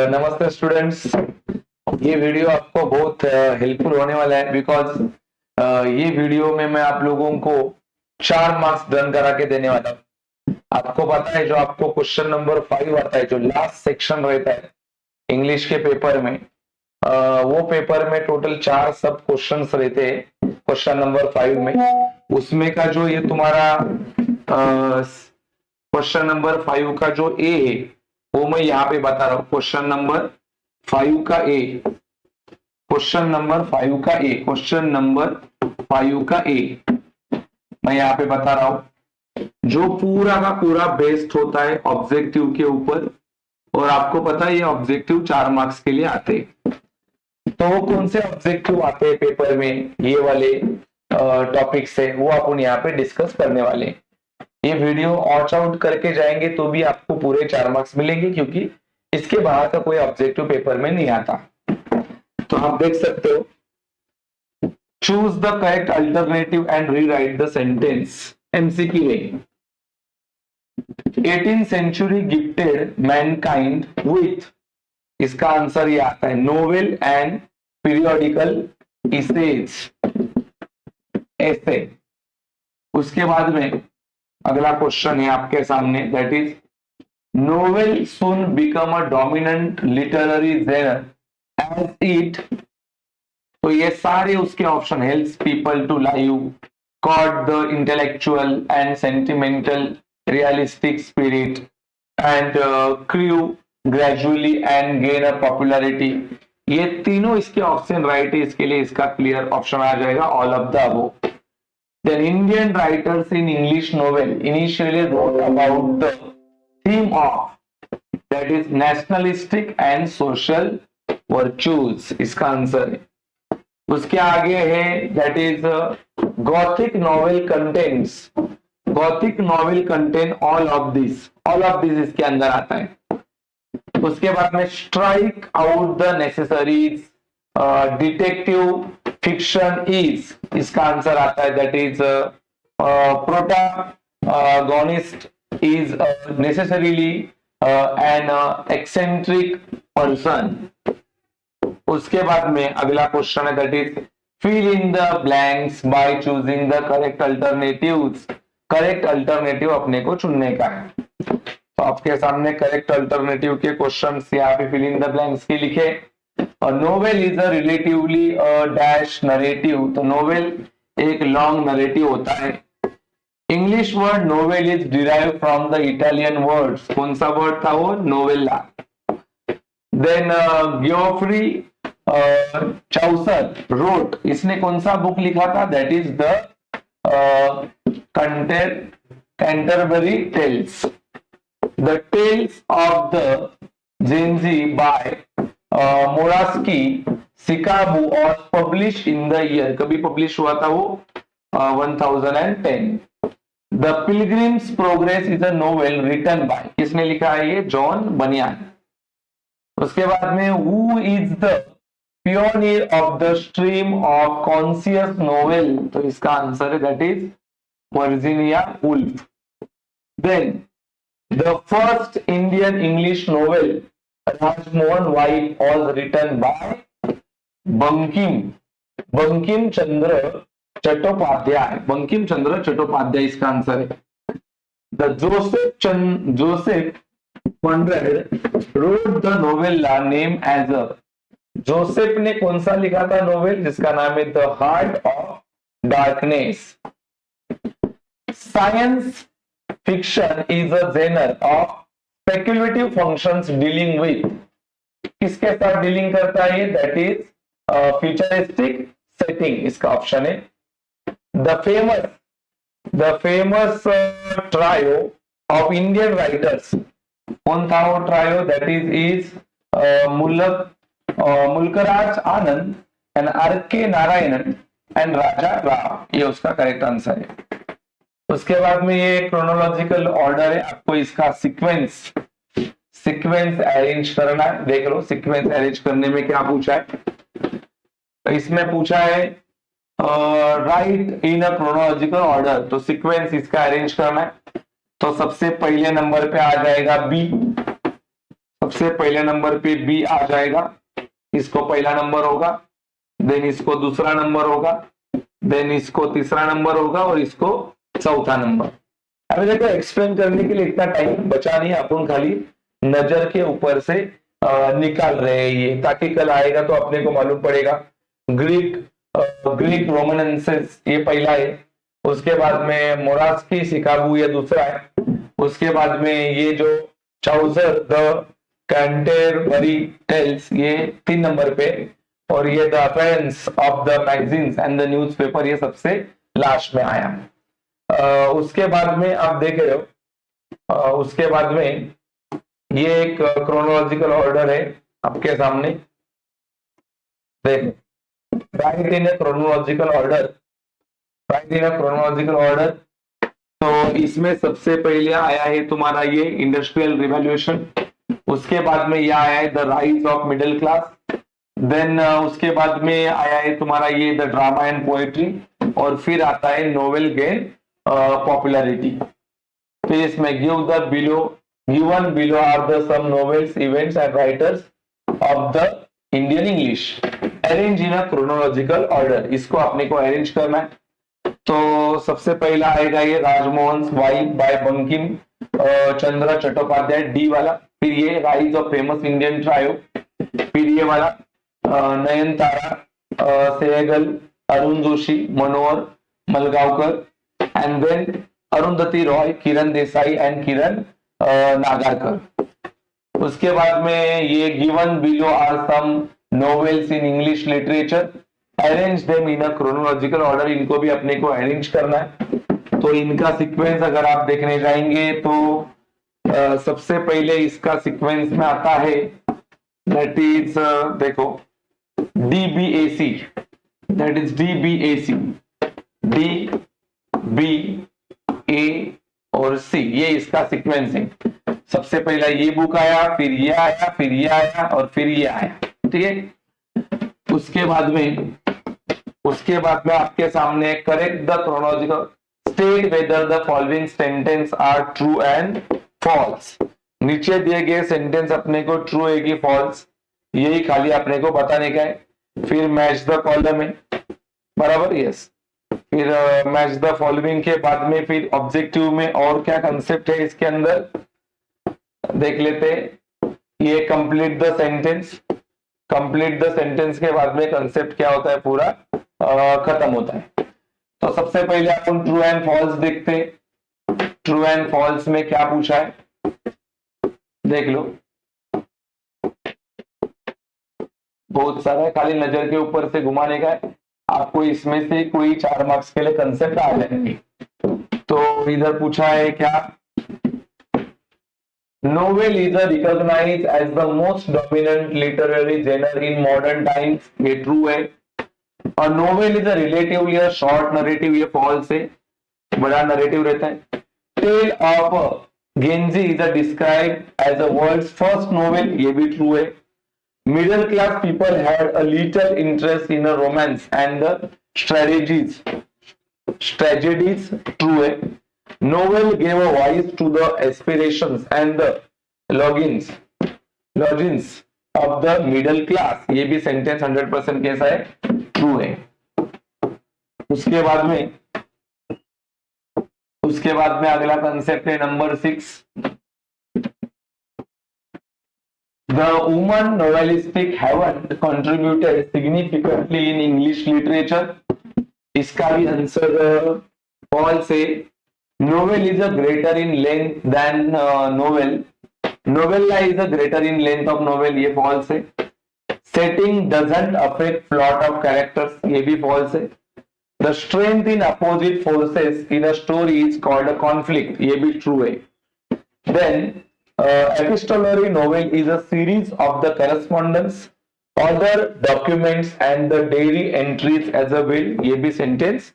नमस्ते स्टूडेंट्स। ये वीडियो आपको बहुत हेल्पफुल होने वाला है बिकॉज ये वीडियो में मैं आप लोगों को 4 मार्क्स डन करा के देने वाला हूँ। आपको पता है जो आपको क्वेश्चन नंबर 5 आता है, जो लास्ट सेक्शन रहता है इंग्लिश के पेपर में, वो पेपर में टोटल 4 सब क्वेश्चंस रहते हैं। क्वेश्चन नंबर 5 में उसमें का जो ये तुम्हारा क्वेश्चन नंबर 5 का जो ए है वो मैं यहाँ पे बता रहा हूँ। क्वेश्चन नंबर 5 का ए, क्वेश्चन नंबर 5 का ए, क्वेश्चन नंबर 5 का ए मैं यहाँ पे बता रहा हूँ, जो पूरा का पूरा बेस्ड होता है ऑब्जेक्टिव के ऊपर। और आपको पता है ये ऑब्जेक्टिव 4 मार्क्स के लिए आते हैं। तो वो कौन से ऑब्जेक्टिव आते हैं पेपर में, ये वाले टॉपिक से, वो अपन यहाँ पे डिस्कस करने वाले हैं। ये वीडियो वॉच आउट करके जाएंगे तो भी आपको पूरे 4 मार्क्स मिलेंगे, क्योंकि इसके बाहर का कोई ऑब्जेक्टिव पेपर में नहीं आता। तो आप देख सकते हो, choose the correct alternative and rewrite the sentence. MCQ है, 18th century gifted mankind with, इसका आंसर ये आता है नोवेल एंड पीरियोडिकल इसेज, ऐसे। उसके बाद में अगला क्वेश्चन है आपके सामने, that is novel soon become a dominant literary genre as it, तो ये सारे उसके option, helps people to live, caught the intellectual and sentimental realistic spirit and crew gradually and gain a popularity. ये तीनों इसके ऑप्शन राइट है, इसके लिए इसका क्लियर ऑप्शन आ जाएगा all of the above. Then Indian writers in English novel initially wrote about the theme of, that is nationalistic and social virtues, इसका answer है। उसके आगे है that is Gothic novel contains, Gothic novel contain all of this इसके अंदर आता है। उसके बाद में strike out the necessaries, detective fiction is, इसका आंसर आता है that is protagonist is necessarily an eccentric person. उसके बाद में अगला क्वेश्चन है that is fill in the blanks by choosing the correct alternatives. Correct alternative अपने को चुनने का है। तो आपके सामने करेक्ट अल्टरनेटिव के क्वेश्चन यहाँ पे फिल इन द ब्लैंक्स के लिखे। Novel is a relatively dash narrative, तो नोवेल एक लॉन्ग नरेटिव होता है। English word novel is derive from the Italian word, कौन सा वर्ड था वो, novella. Then Geoffrey Chaucer wrote, इसने कौन सा बुक लिखा था, that is the Canterbury Tales. The Tales of the Genji by Murasaki Shikibu और पब्लिश इन द ईयर, कभी पब्लिश हुआ था वो 1010। The Pilgrim's Progress is a novel written by, किसने लिखा है ये, जॉन बनियान। उसके बाद में who is the pioneer of the stream of conscious novel, तो इसका आंसर है that is Virginia Woolf. Then the first Indian English novel Rajmohan Wife was written by Bankim Chandra Chattopadhyay, Bankim Chandra Chattopadhyay इसका आंसर है। The Joseph Conrad wrote the novella name as a, Joseph ने कौन सा लिखा था नोवेल, जिसका नाम है the Heart of Darkness. Science fiction is a genre of speculative functions dealing with, किसके साथ डीलिंग करता है ये, दैट इज फ्यूचरिस्टिक सेटिंग, इसका ऑप्शन है। The famous trio of Indian writers, कौन था वो trio, that is Mulk Raj Anand and R K. Narayanan and Raja Rao, ये उसका करेक्ट आंसर है। उसके बाद में ये क्रोनोलॉजिकल ऑर्डर है, आपको इसका सीक्वेंस अरेंज करना है। देख लो सीक्वेंस अरेंज करने में क्या पूछा है, तो इसमें पूछा है right in a chronological order, तो सीक्वेंस इसका अरेंज करना है। तो सबसे पहले नंबर पे आ जाएगा बी, सबसे पहले नंबर पे बी आ जाएगा, इसको पहला नंबर होगा, देन इसको दूसरा नंबर होगा, देन इसको तीसरा नंबर होगा और इसको चौथा नंबर। अभी देखो एक्सप्लेन करने के लिए इतना टाइम बचा नहीं, अपन खाली नजर के ऊपर से निकाल रहे हैं ये, ताकि कल आएगा तो अपने को मालूम पड़ेगा। ग्रीक रोमनेंसिस ये पहला है, उसके बाद में मोरास्की सिकागू ये दूसरा है, उसके बाद में ये जो चाउजर द कैंटेरबरी टेल्स ये 3 नंबर पे, और ये the appearance of the magazines and the newspaper ये सबसे लास्ट में आया। उसके बाद में आप देख रहे हो, उसके बाद में ये एक क्रोनोलॉजिकल ऑर्डर है आपके सामने, देखो राइट इन ए क्रोनोलॉजिकल ऑर्डर, राइट इन ए क्रोनोलॉजिकल ऑर्डर। तो इसमें सबसे पहले आया है तुम्हारा ये इंडस्ट्रियल रिवॉल्यूशन, उसके बाद में ये आया है the rise of middle class, then उसके बाद में आया है तुम्हारा ये द ड्रामा एंड पोएट्री, और फिर आता है नोवेल गेन पॉपुलैरिटी। फिर इसमें given below are the some novels events and writers of the Indian English arrange in a chronological order, इसको अपने को अरेंज करना है। तो सबसे पहला आएगा ये Rajmohan wife by Bankim Chandra Chattopadhyay D वाला, फिर ये rise of famous Indian trio, फिर ये वाला Nayantara Sahgal, Arun Joshi, Manohar Malgonkar, and then Arundhati Roy, Kiran Desai and Kiran Nagarkar. उसके बाद में ये given below are some novels in English literature arrange them in a chronological order, इनको भी अपने को अरेंज करना है। तो इनका सीक्वेंस अगर आप देखने जाएंगे तो सबसे पहले इसका सीक्वेंस में आता है दैट इज देखो DBAC, that is DBAC, D B A और C, ये इसका सीक्वेंस है। सबसे पहला ये बुक आया, फिर ये आया, फिर ये आया और फिर ये आया, ठीक है। उसके बाद में आपके सामने correct the chronological state whether the following sentence are true and false. नीचे दिए गए सेंटेंस अपने को ट्रू है कि फॉल्स, यही खाली अपने को बताने का है। फिर मैच द कॉलम है, बराबर, यस। फिर मैच द फॉलोइंग के बाद में फिर ऑब्जेक्टिव में और क्या कंसेप्ट है इसके अंदर देख लेते हैं। ये complete the sentence, complete the sentence के बाद में कंसेप्ट क्या होता है पूरा खत्म होता है। तो सबसे पहले अपन ट्रू एंड फॉल्स देखते हैं। ट्रू एंड फॉल्स में क्या पूछा है देख लो, बहुत सारा है, खाली नजर के ऊपर से घुमाने का है। आपको इसमें से कोई 4 मार्क्स के लिए कंसेप्ट आ जाएंगे। तो इधर पूछा है क्या, novel is recognised as the most dominant literary genre in modern times, ये ट्रू है। और novel is relatively short narrative, ये फॉल्स है, बड़ा नरेटिव रहता है। Tale of Genji is described as the world's first novel, ये भी ट्रू है। Middle class people had a little interest in a romance and the tragedies, true है। Novel gave a voice to the aspirations and the longings of the middle class, ये भी sentence 100% कैसा है, true है। उसके बाद में अगला कंसेप्ट है number 6, The woman novelistic haven't contributed significantly in English literature, इसका भी आंसर फॉल्स है। Novel is a greater in length than novel. Novella is a greater in length of novel, ये फॉल्स है। Setting doesn't affect plot of characters, ये भी false है। The strength in opposite forces in a story is called a conflict, ये भी true है। Then epistolary novel is a series of the correspondence, other documents and the diary entries as a will, ये भी sentence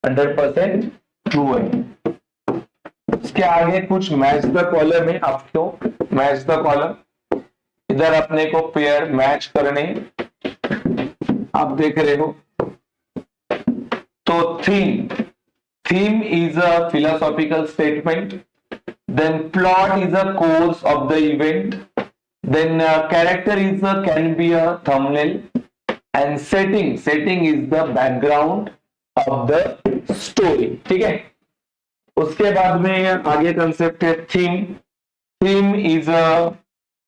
100% true है। इसके आगे कुछ match the column है, आपको मैच द कॉलम, इधर अपने को पेयर मैच करने, आप देख रहे हो। तो theme is a philosophical statement, then plot is a course of the event, Then character is can be a thumbnail, and setting is the background of the story. ठीक है, उसके बाद में आगे कंसेप्ट है थीम इज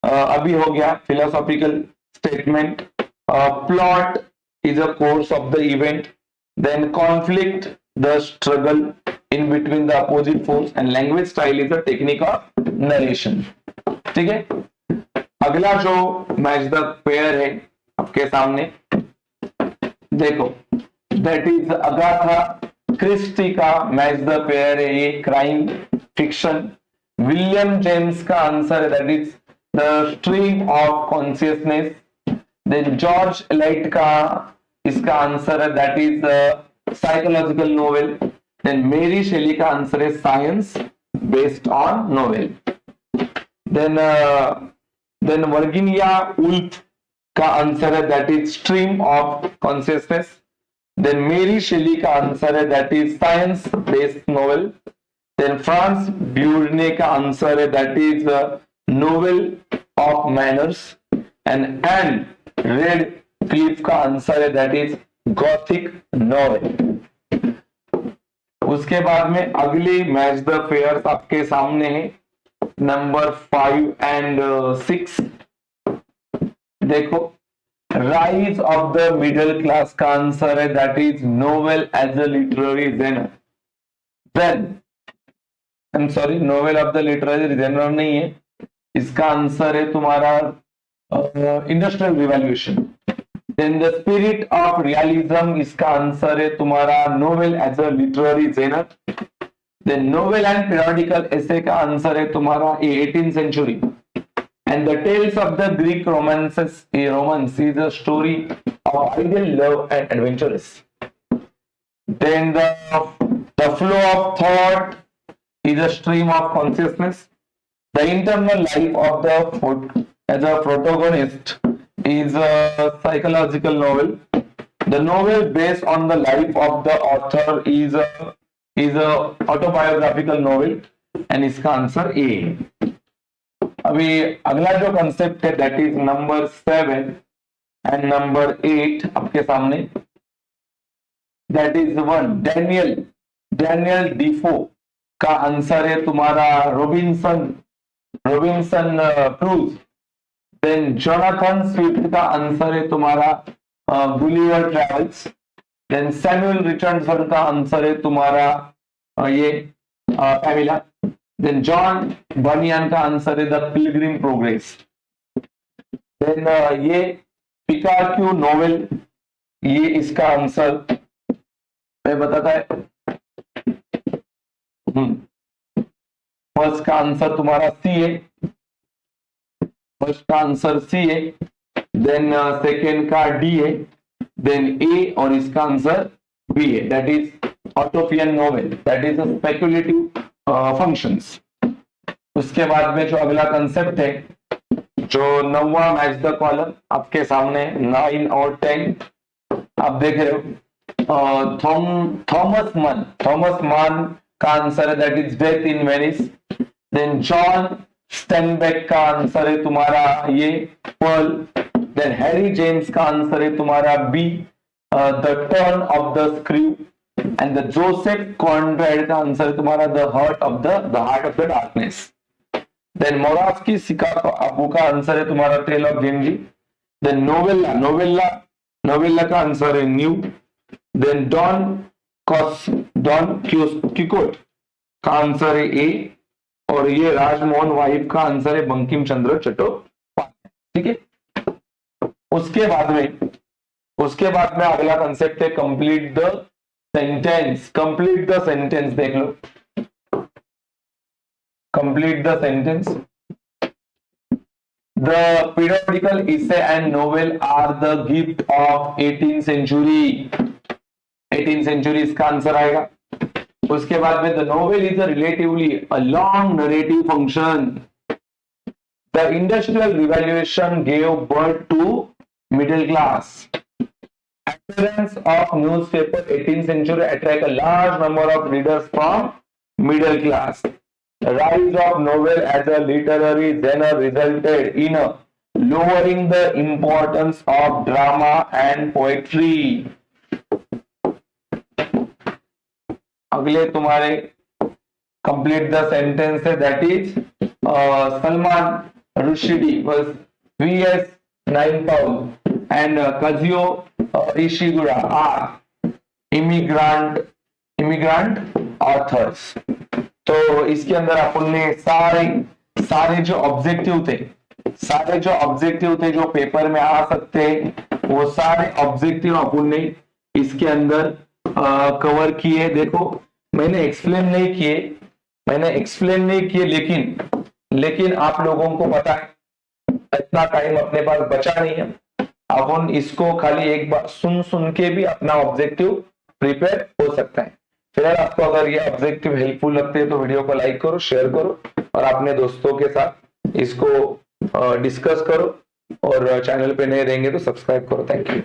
अभी हो गया philosophical statement. Plot is a course of the event. Then conflict the struggle in between the opposite force. And language style is a technique of narration. ठीक है, अगला जो मैच द पेयर है आपके सामने, देखो, दैट इज अगाथा क्रिस्टी का match the pair है ये क्राइम फिक्शन. विलियम जेम्स का आंसर है that is the stream of consciousness. Then George Eliot का इसका आंसर है that is psychological novel. Then Mary Shelley का आंसर है science based on novel. Then Virginia Woolf का आंसर है that is stream of consciousness. Then Mary Shelley का answer है that is science based novel. Then France ब्यूरने का answer है that is novel of manners. And red Cliff का answer है that is Gothic novel. उसके बाद में अगली मैच द फेयर्स आपके सामने है नंबर 5 एंड 6. देखो, rise of the middle class का आंसर है that is novel as a literary genre. Then I am sorry, novel of the literary genre नहीं है, इसका आंसर है तुम्हारा industrial revolution. Then the spirit of realism, इसका answer है तुम्हारा novel as a literary genre. Then novel and periodical essay का answer है तुम्हारा 18th century. And the tales of the Greek romance is a story of ideal love and adventurous. Then the flow of thought is a stream of consciousness. The internal life of the as a protagonist is a psychological novel. The novel based on the life of the author is a autobiographical novel. And इसका answer A. अभी अगला जो concept है that is number 7 and number 8 आपके सामने. That is 1 Daniel डीफो का answer है तुम्हारा Robinson Crusoe. Then Jonathan Swift का आंसर है तुम्हारा Gulliver travels. Then Samuel Richardson का आंसर है तुम्हारा ये पैमिला. देन जॉन बर्नियन का आंसर है द पिलग्रिम प्रोग्रेस. देन ये पिकाक्यू नोवेल, ये इसका आंसर मैं बताता है. फर्स्ट का आंसर तुम्हारा सी है. फर्स्ट का आंसर सी है. देन सेकेंड का डी है. देन ए और इसका आंसर बी है. That is utopian novel. That is a speculative functions. उसके बाद में जो अगला कंसेप्ट है, जो 9वां मैच द कॉलम आपके सामने 9 और 10 आप देख रहे हो. थॉमस मान का आंसर है that is Death in Venice. Then John Steinbeck का आंसर है तुम्हारा ये पर्ल. देन हैरी जेम्स का आंसर है तुम्हारा B the Turn of the Screw. And the Joseph Conrad का आंसर है तुम्हारा the Heart of the Darkness. Then Murasaki Shikibu का आंसर है तुम्हारा Tale of Genji. Then novella का आंसर है न्यू. देन डॉन किकोट का आंसर है ए. और ये राजमोहन वाइफ का आंसर है बंकिम चंद्र चट्टोपाध्याय. ठीक है, उसके बाद में अगला कंसेप्ट है कंप्लीट द सेंटेंस. देख लो, complete the sentence. The periodical essay and novel are the gift of 18th century. 18th century इसका आंसर आएगा. उसके बाद में the novel is relatively a long narrative function. The industrial revolution gave birth to middle class. Appearance of newspaper 18th century attract a large number of readers from middle class. The rise of novel as a literary genre resulted in a lowering the importance of drama and poetry. अगले तुम्हारे complete the sentence है, that is Salman Rushdie was VS Naipaul and Kazuo Ishiguro are immigrant authors. तो इसके अंदर अपन ने सारे जो objective थे जो पेपर में आ सकते हैं, वो सारे ऑब्जेक्टिव अपन ने इसके अंदर कवर किए. देखो मैंने एक्सप्लेन नहीं किए लेकिन आप लोगों को पता है इतना टाइम अपने पास बचा नहीं है. अपन इसको खाली एक बार सुन के भी अपना ऑब्जेक्टिव प्रिपेयर हो सकता है. फिलहाल आपको अगर ये ऑब्जेक्टिव हेल्पफुल लगते हैं तो वीडियो को लाइक करो, शेयर करो और अपने दोस्तों के साथ इसको डिस्कस करो. और चैनल पे नए रहेंगे तो सब्सक्राइब करो. Thank you.